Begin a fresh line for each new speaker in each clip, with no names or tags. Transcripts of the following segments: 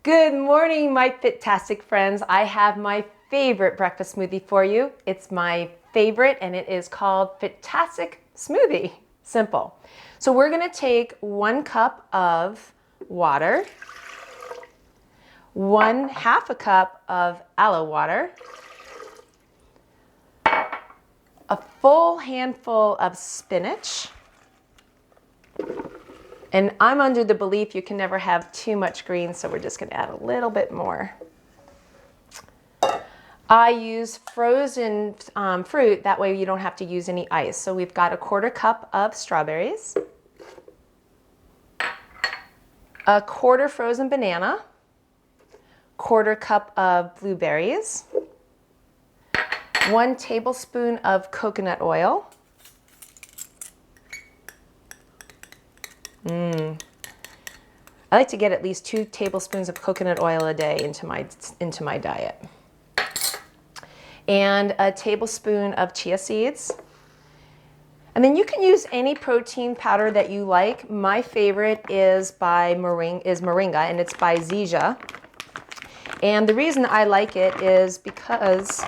Good morning, my Fitastic friends. I have my favorite breakfast smoothie for you. It's my favorite and it is called Fitastic Smoothie. Simple. So we're gonna take 1 cup of water, 1/2 a cup of aloe water, a full handful of spinach, and I'm under the belief you can never have too much greens, so we're just gonna add a little bit more. I use frozen fruit, that way you don't have to use any ice. So we've got a 1/4 cup of strawberries, a 1/4 frozen banana, 1/4 cup of blueberries, 1 tablespoon of coconut oil, I like to get at least 2 tablespoons of coconut oil a day into my diet. And a tablespoon of chia seeds. And then you can use any protein powder that you like. My favorite is Moringa, and it's by Zija. And the reason I like it is because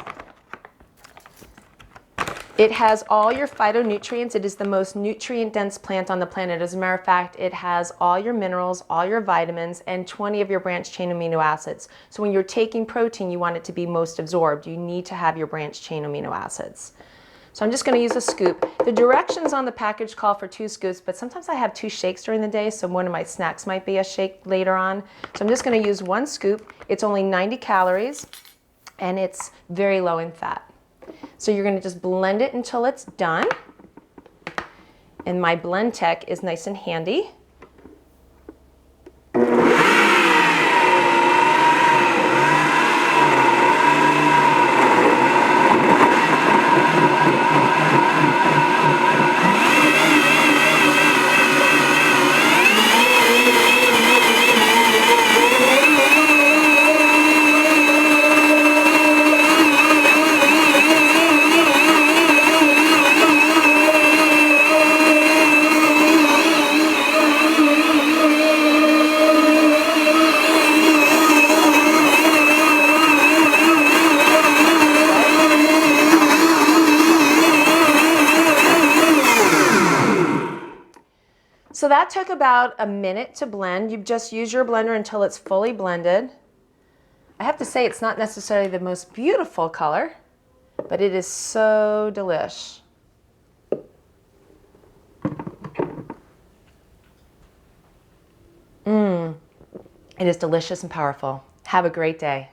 it has all your phytonutrients. It is the most nutrient-dense plant on the planet. As a matter of fact, it has all your minerals, all your vitamins, and 20 of your branched-chain amino acids. So when you're taking protein, you want it to be most absorbed. You need to have your branched-chain amino acids. So I'm just going to use a scoop. The directions on the package call for 2 scoops, but sometimes I have 2 shakes during the day, so one of my snacks might be a shake later on. So I'm just going to use 1 scoop. It's only 90 calories, and it's very low in fat. So you're going to just blend it until it's done. And my blend tech is nice and handy. So that took about a minute to blend. You just use your blender until it's fully blended. I have to say it's not necessarily the most beautiful color, but it is so delish. It is delicious and powerful. Have a great day.